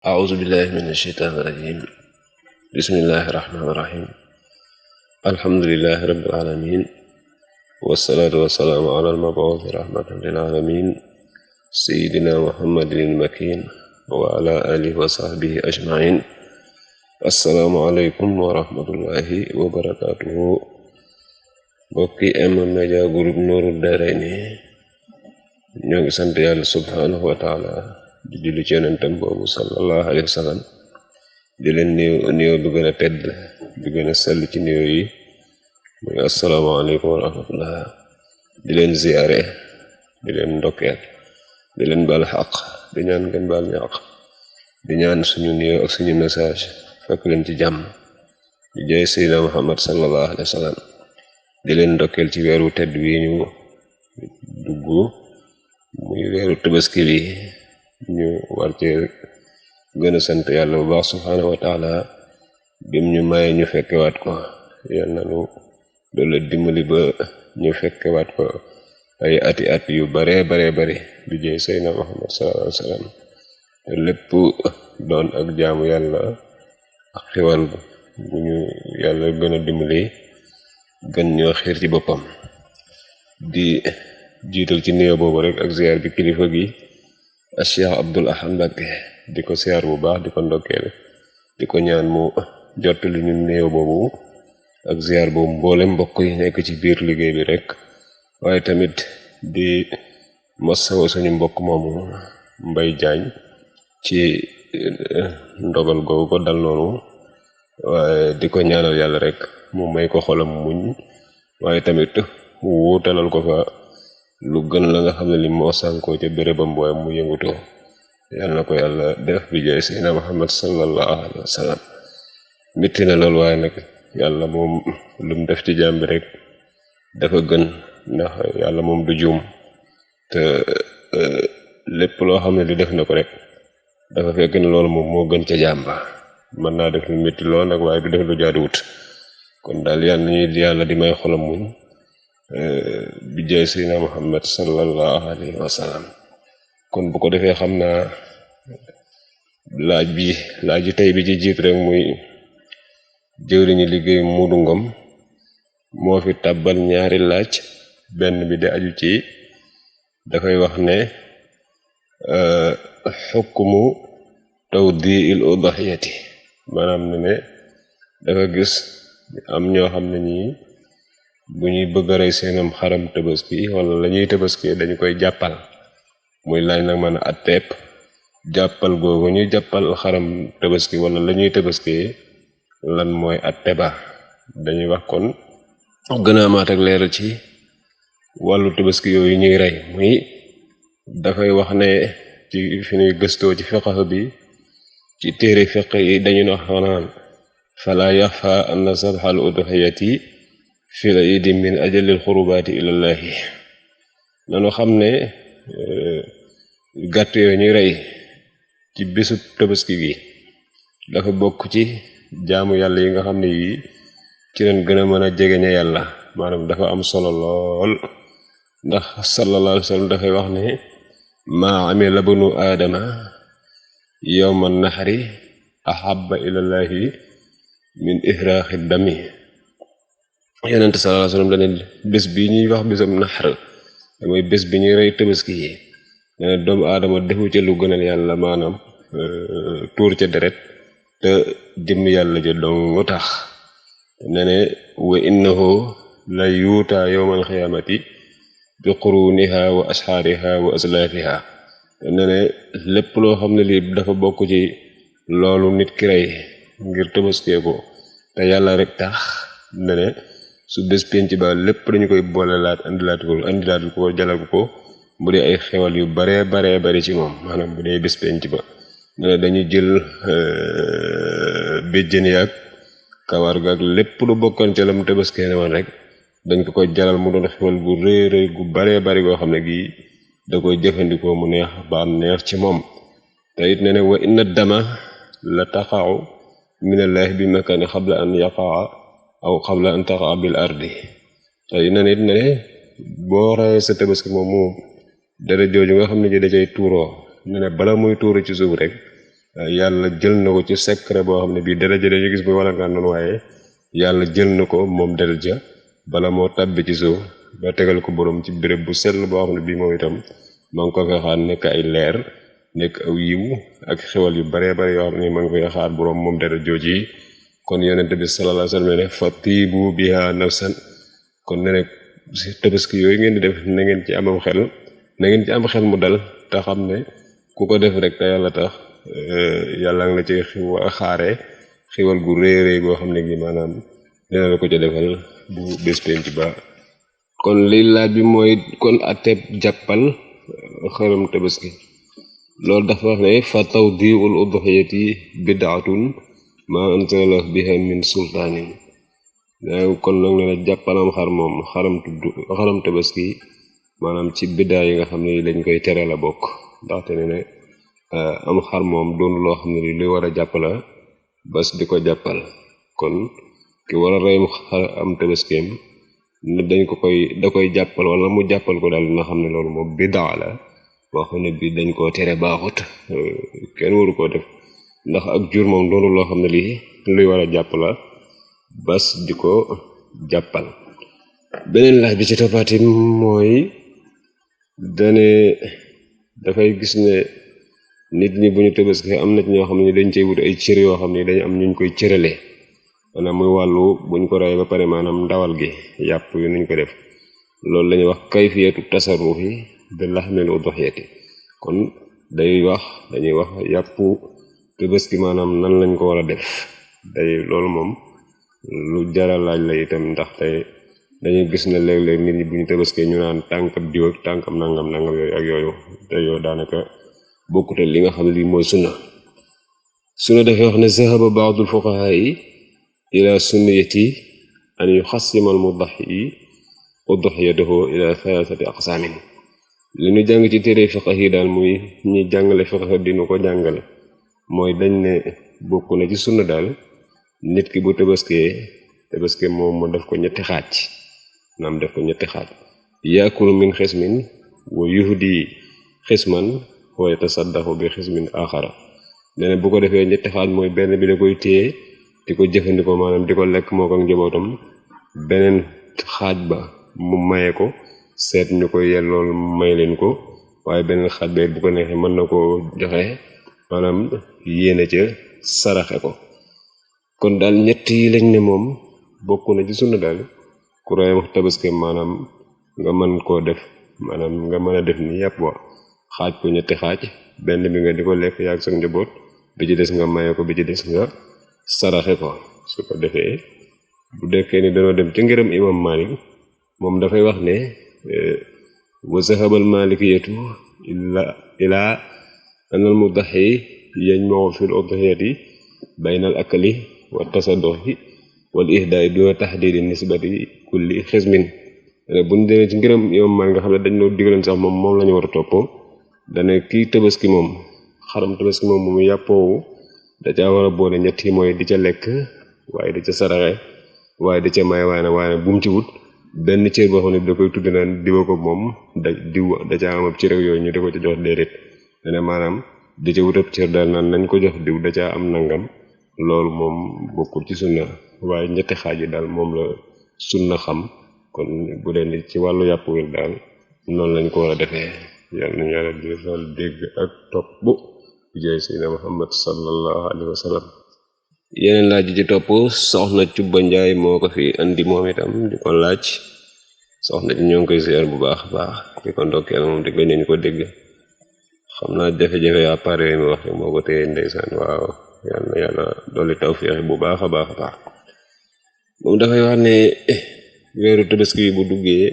أعوذ بالله من الشيطان الرجيم. بسم الله الرحمن الرحيم. الحمد لله رب العالمين، والصلاة والسلام على المبعوث رحمة للعالمين سيدنا محمد المكين وعلى آله وصحبه أجمعين. السلام عليكم ورحمة الله وبركاته. bokki M-Media Group Nourou Darayni ñoo ngi sant yàlla subhanahu wa taala di julli ci yonentam boobu sallallahu alayhi wa sallam di leen nuyoo bi gën a tedd bi gën a sell ci nuyoo yi muy asalaamaaleykum wa rahmatullah. di leen ziyaare, di leen ndokkeel, di leen baal xaq, di ñaan ngeen baal ñaq, di ñaan suñu nuyoo ak suñu message fekk leen ci jàmm di jaay Seydina Muhammad sallallahu alayhi wa sallam. di leen ndokkeel ci weeru tedd wi ñu dugg muy weeru tabaski bi ñu war ci gën a sant yàlla bu baax subhaanahu wa taala bim ñu maye ñu fekkewaat ko. yal na nu doole dimbali ba ñu fekkewaat ko ay ati at yu bare di jëy Seydina Muhammad sallallahu alayhi wa sallam, te lépp doon ak jaamu yàlla ak xewal bu ñu yàlla gën a dimbali gën ñoo xiir ci boppam. di jiital ci nuyoo boobu rek ak ziar bi kilifa gi Cheikh Abdoul Ahad Mbacké, di ko ziar bu baax, di ko ndokkeel, di ko ñaan mu jottali ñu nuyoo boobu ak ziar boobu mboolem mbokk yi nekk ci biir liggéey bi rek. waaye tamit di masawo suñu mbokk moomu Mbay Jaañ ci ndogal googu ko dal noonu, waaye di ko ñaanal yàlla rek mu may ko xolam muñ, waaye tamit mu wuutalal ko fa lu gën la nga xam ne li moo sànkoo ca bérébam booy mu yëngutoo. yàlla na ko yàlla def bi jaay Seydina Muhammad sallallahu alayhi wa sallam. mitti na loolu, waaye nag yàlla moom lu mu def ci jaam bi rek dafa gën, ndax yàlla moom du juum, te lépp loo xam ne li def na ko rek dafa fekk ne loolu moom moo gën ca jaam ba. mën naa def lu métti lool nag, waaye du def lu jaaduwut. kon daal yàlla di may xolam muñ bi jaay Seydina Muhammad sallallahu alayhi wa sallam. kon bu ko defee xam naa laaj tey bi ci jiit rek muy jëwriñu liggéey Muudu Ngom moo fi tàbbal ñaari laaj. benn bi di aju ci dafay wax ne xukmu tawdiil udhiyati, maanaam ne dafa gis am ñoo xam ne ñi bu ñuy bëgg a rey seenam xaram tabaski wala la ñuy tabaski dañu koy jàppal. muy laaj nag mën a atteeb jàppal googu ñuy jàppal xaram tabaski wala la ñuy tabaski lan mooy atte ba. dañuy wax kon gën a amaat ak leer ci wàllu tabaski yooyu ñuy rey. muy dafay wax ne ci fi ñuy gëstoo ci fiqh bi, ci téere fiqh yi dañu wax naan fala yaxfa anna sabxal udhiyati fi la idi min ajalil xurubaati ilallahi. nanu xam ne gàtt yooyu ñuy rey ci bésu tabaski gi dafa bokk ci jaamu yàlla yi nga xam ne yi ci leen gën a mën a jegeñe yàlla. maanaam dafa am solo lool, ndax sallallahu alayhi wa sallam dafay wax ne maa amila banu aadama yawma naxri ahabba ilallahi min ihraaxi dami. yonent sallallahu alayhi wa sallam dane bés bi ñuy wax bésam naxar mooy bés bi ñuy rey tabaski yi, ne doomu aadama defu ca lu gënal yàlla, maanaam tuur ca deret te jëm yàlla ja dong tax. ne wa innahu la yuutaa yawmal xiyaamati bi quruniha wa asxaariha wa aslaafiha. ne lépp loo xam ne lii dafa bokk ci loolu nit ki rey ngir tabaskee ko te yàlla rek tax, ne su bés penc ba lépp dañu koy boolelaat andilaat ko jalal ko bu dee ay xewal yu baree bari ci moom. maanaam bu dee bés penc ba ne dañu jël béjjën yaag kawar gaag lépp lu bokkoon ca lam tabaskee ne woon rek dañ ko koy jalal mu doon xewal gu rëy gu baree bari goo xam ne gii da koy jëfandikoo mu neex ba am neex ci moom. te it ne wa inna dama la taqa'u minallahi bi makani xabla an yaqa'a aw xabla an taqa'a bil ardi. te it ne boo rayee sa tabaski moom dara jooju nga xam ne ji da cay tuuroo ne bala muy tuuru ci suuf rek yàlla jël na ko ci secret boo xam ne bii daraja dañu gis muy walangaan noonu waaye yàlla jël na ko moom daraja bala moo tàbbi ci suuf ba tegal ko borom ci béréb bu sell boo xam ne bii moom itam ma ngi ko fay xaar nekk ay leer nekk aw yiw ak xewal yu baree bare yoo xam ne ma ngi koy xaar borom moom daraja jooji kon yonente bi sallallahu alayhi wa sallam ne fa tiibu biha nafsan kon ne rek tabaski yooyu ngeen di def na ngeen ci amam xel na ngeen ci am xel mu dal te xam ne ku ko def rek te yàlla tax yàlla nga la ci xaare xiwal gu réy goo xam ne gi maanaam dina la ko ca defal bu bés penc ba kon li laaj bi mooy kon ateb jàppal xaram tabaski loolu dafa wax ne fa tawdiul udhiyati bid'atun ma anzala biha min sultaanin kon nag ne la jàppalam xar moom xaram tabaski maanaam ci biddaa yi nga xam ne lañ koy tere la bokk ndaxte ne am xar moom doonu loo xam ne li luy war a jàpp la bas di ko jàppal kon ki war a rey am tabaskeem ne da koy jàppal wala mu jàppal ko daal dina xam ne loolu moom biddaa la boo xam ne bi dañ koo tere baaxut kenn waru koo def ndax ak jur moom doonu loo xam ne lii luy war a jàpp la bas di ko jàppal beneen laaj bi ci toppaati mooy dafay gis ne nit ñi bu ñu tabaski am na ci ñoo xam ne dañ cey wut ay cër yoo xam ne dañu am ñu koy cëralee maanaam muy wàllu buñ ko rey ba pare maanaam ndawal gi yàpp yu nuñ ko def loolu la ñuy wax kayfiyatu tasarrufi bi lahmil udhiyati kon dañuy wax yàppu tabaski maanaam nan lañ ko war a def loolu moom lu jara laaj la itam ndax tey dañuy gis ne léeg-léeg nit ñi bu ñu tabaskee ñu naan tànkam diw ak tànkam nangam yooyu ak yooyu te yooyu daanaka bokkute li nga xam ne lii mooy sunna dafay wax ne zahaba ba'dul fuqahaa yi ila sunniyati an yuxassima al mudahhi udhiyatahu ila thalathati aqsaamin li ñu jàng ci téere fiqh yi daal muy ñi jàngale fiqh dinu ko jàngale mooy dañ ne bokk na ci sunna daal nit ki bu tabaskee moom mu def ko ñetti xaaj yaakulu min xismin wa yuhdi xisman wa yatasaddaqu bi xismin axara nee na bu ko defee ñetti xaaj mooy benn bi da koy téye di ko jëfandikoo maanaam di ko lekk moo ko ak njabootam beneen xaaj ba mu maye ko seet ñu koy yellool may leen ko waaye beneen xaaj ba bu ko neexee mën na koo joxe maanaam yéene ca saraxe ko kon daal ñett yi lañ ne moom bokk na ci sunna daal ku rey tabaski maanaam nga mën koo def maanaam nga mën a def ni yàpp wa xaaj ko ñetti xaaj benn bi nga di ko lekk yaag sa njaboot bi ci des nga maye ko bi ci des nga saraxe ko su ko defee bu dekkee ni dañoo dem ci ngërëm imam Malik moom dafay wax ne wa zahabal malikiyatu ilaa anal mudahhi yajma'u fil udhiyati baynal akli wa tasadduqi wal ihdaay duna tahdidi nisbati kulli xismin buñ demee ci ngërëm imam Malik nga xam ne dañ noo digaloon sax moom la ñu war a toppoo dane kii tabaski moom xaram tabaski moom mu yàppoowu da caa war a boole ñett yi mooy di ca lekk waaye di ca saraxe waaye di ca may waaye bu mu ci wut benn cër boo xam ne da koy tudd naan diwa ko moom da caa am ab cër ak yooyu ñu di ko ci jox déedéet dane maanaam di ca wut ab cër daal naan nañ ko jox diw da caa am nangam loolu moom bokkul ci sunna waaye ñetti xaaj yi daal moom la sunna xam kon bu dee ni ci wàllu yàpp wi daal noonu lañ ko war a defee yàlla nañu yàlla defal dégg ak topp bu jaay Seydina Muhammad sallallahu alayhi wa sallam yeneen laaj yi ci topp soxna Cubba Njaay moo ko fi andi moom itam di ko laaj soxna ci ñoo ngi koy seer bu baax baax di ko ndokkeel moom di ko nañu ko dégg xam naa jafe-jafe appareil mi wax moo ko téye ndeysaan waaw yàlla dolli tawfiix bu baax a baax moom dafay wax ne weeru tabaski bu duggee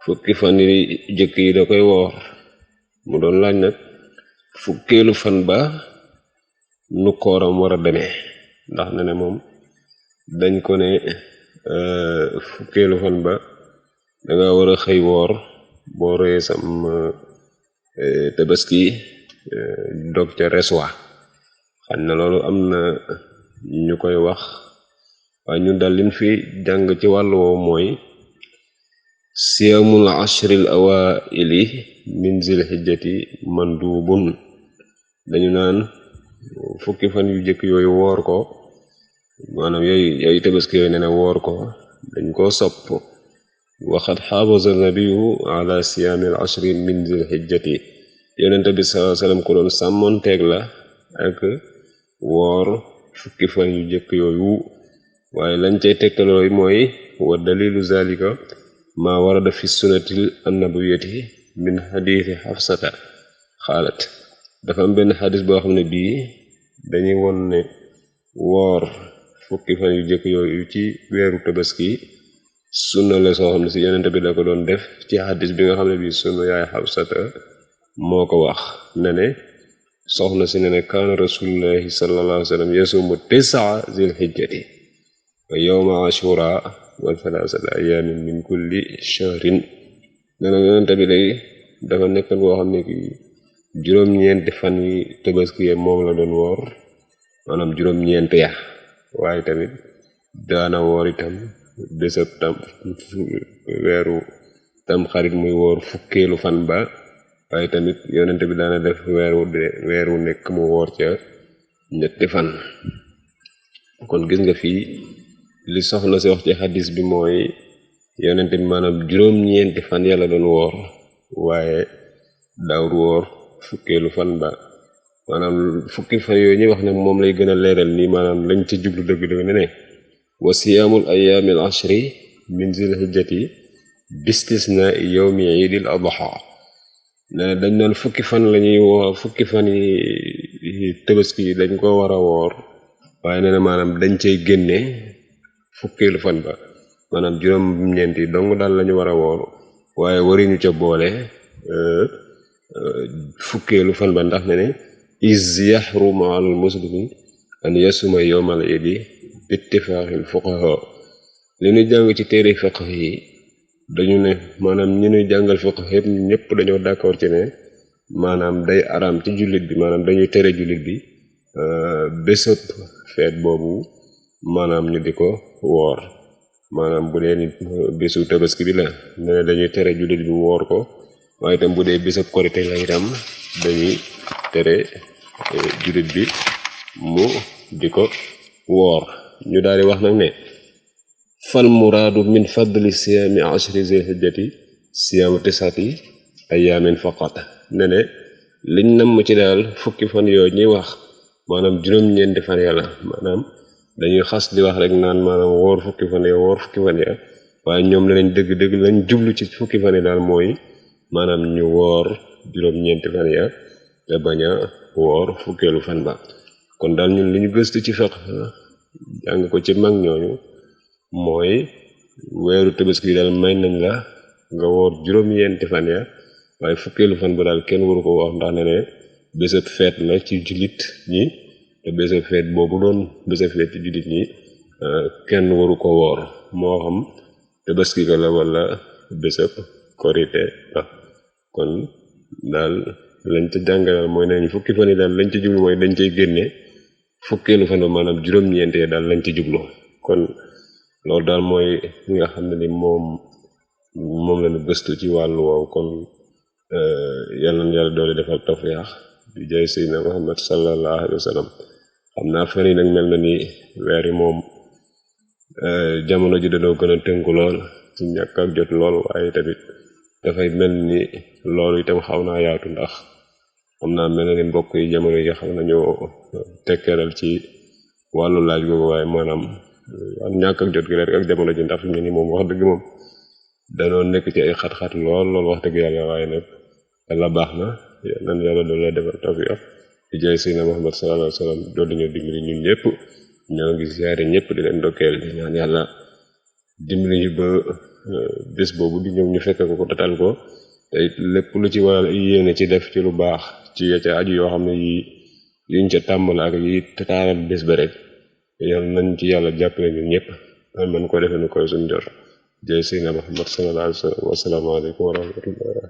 fukki fan yi jëkk yi da koy woor mu doon laaj nag fukkeelu fan ba nu kooram war a demee ndax na ne moom dañ ko ne fukkeelu fan ba danga war a xëy woor boo royee sam tabaski dog ca reswa xam na loolu am na ñu koy wax waaye ñun daal liñ fi jàng ci wàllu woowu mooy siyamul ashril awaili min zil hijjati mandubun dañu naan fukki fan yu jëkk yooyu woor ko maanaam yooyu tabaski yooyu nee na woor ko dañ koo sopp waxat xaabaza nabiyu ala siyaami al ashri min zil hijjati yonente bi sallallahu alayhi wasallam ko doon sàmmoonteeg la ak woor fukki fan yu jëkk yooyu waaye lañ cay tegtalooy mooy wa dalilu zalika maa warada fi sunnatil annabawiyati min xadiisi xafsata xaalat dafa am benn xadis boo xam ne bii dañuy won ne woor fukki fan yu jëkk yooyu ci weeru tabaski sunna la soo xam ne si yonente bi da ko doon def ci xadis bi nga xam ne bii sunna yaay xafsata moo ko wax ne soxna si ne kaana rasulullahi sallallahu alayhi wa sallam yasumu tisaa zil hijjati wa yawma ashura wal thalathata ayamin min kulli shahrin nee na yonente bi day dafa nekk boo xam ne ki juróom-ñeenti fan yi tabaski moom la doon woor maanaam juróom-ñeent ya waaye tamit daana woor itam bésab weeru tam xarit muy woor fukkeelu fan ba waaye tamit yonente bi daana def weeru nekk mu woor ca ñetti fan kon gis nga fii li soxna si wax ci xadis bi mooy yonente bi maanaam juróom-ñeenti fan yàlla doon woor waaye daawul woor fukkeelu fan ba maanaam fukki fan yooyu ñuy wax nag moom lay gën a leeral nii maanaam lañ ci jublu dëgg-dëgg ne wa siyaamul ayaamil ashri min zil hijjati bistisna yawmi iidil adha ne dañ naan fukki fan lañuy woor fukki fan yi tabaski yi dañ ko war a woor waaye nee na maanaam dañ cay génne fukkeelu fan ba maanaam juróom-ñeent yi dong daal lañu war a woor waaye wariñu ca boole fukkeelu fan ba ndax ne is yaxrumu alal muslimi an yasuma yawmal iidi bittifaaxil fuqaha li ñu jàng ci téere fiqh yi dañu ne maanaam ñi ñuy jàngal fiqh yëpp ñëpp dañoo d'accord ci ne maanaam day araam ci jullit bi maanaam dañuy tere jullit bi bésëb feet boobu maanaam ñu di ko woor maanaam bu dee ni bésu tabaski bi la ne dañuy tere jullit bi woor ko waaye itam bu dee bésëb korite la itam dañuy tere jullit bi mu di ko woor ñu daal di wax nag ne fal muraadu min fadli siyaami ashri zil hijjati siyaamu tisati ayaamin faqat ne liñ namm ci daal fukki fan yooyu ñuy wax maanaam juróom-ñeenti fan yàlla maanaam dañuy xas di wax rek naan maanaam woor fukki fan ya waaye ñoom ne nañ dëgg-dëgg lañ jublu ci fukki fan yi daal mooy maanaam ñu woor juróom-ñeenti fan ya te bañ a woor fukkeelu fan ba kon daal ñun li ñu gëstu ci fiqh jàng ko ci mag ñooñu mooy weeru tabaski daal may nañ la nga woor juróom-ñeenti fan ya waaye fukkeelu fan ba daal kenn waru ko wax ndax ne bésab feet la ci jullit ñi te bésab feet boobu doon bésab feet ci jullit ñi kenn waru ko woor moo xam tabaski la wala bésab korite la kon daal lañ ca jàngalal mooy nañ fukki fan yi daal lañ ci jublu mooy dañ cay génne fukkeelu fan ba maanaam juróom-ñeente daal lañ ci jublu kon loolu daal mooy li nga xam ne ni moom lañu gëstu ci wàllu woowu kon yàlla na yàlla doole defal tawfiix di jaay Seydina Muhammad sallallahu alayhi wa sallam xam naa fan yi nag mel na ni weer yi moom jamono ji dañoo gën a tënku lool ci ñàkk ak jot lool waaye tamit dafay mel ni loolu itam xaw naa yaatu ndax xam naa mel na ni mbokk yi jamono yi xam nañoo tekkeeral ci wàllu laaj googu waaye maanaam am ñàkk ak jot gi rek ak jamono ji ndax fi mu ne nii moom wax dëgg moom danoo nekk ci ay xat-xat lool wax dëgg yàlla waaye nag yàlla baax na nan yàlla doon la defal tawfiq di jaay Seydina Muhammad sallallahu alayhi wa sallam doon dañoo dimbali ñun ñëpp ñoo ngi siyaare ñëpp di leen ndokkeel di ñaan yàlla dimbali ñu ba bés boobu di ñëw ñu fekk ko tatal ko te lépp lu ci war yéene ci def ci lu baax ci ya ca aju yoo xam ne yuñ ca tàmbal ak yi tataaral bés ba rek yàlla nañ ci yàlla jàppale ñun ñëpp man ko defee nu koy suñ jot jay Seydina Muhammad sallallahu alayhi wa sallam wa salaamu aleykum wa rahmatullah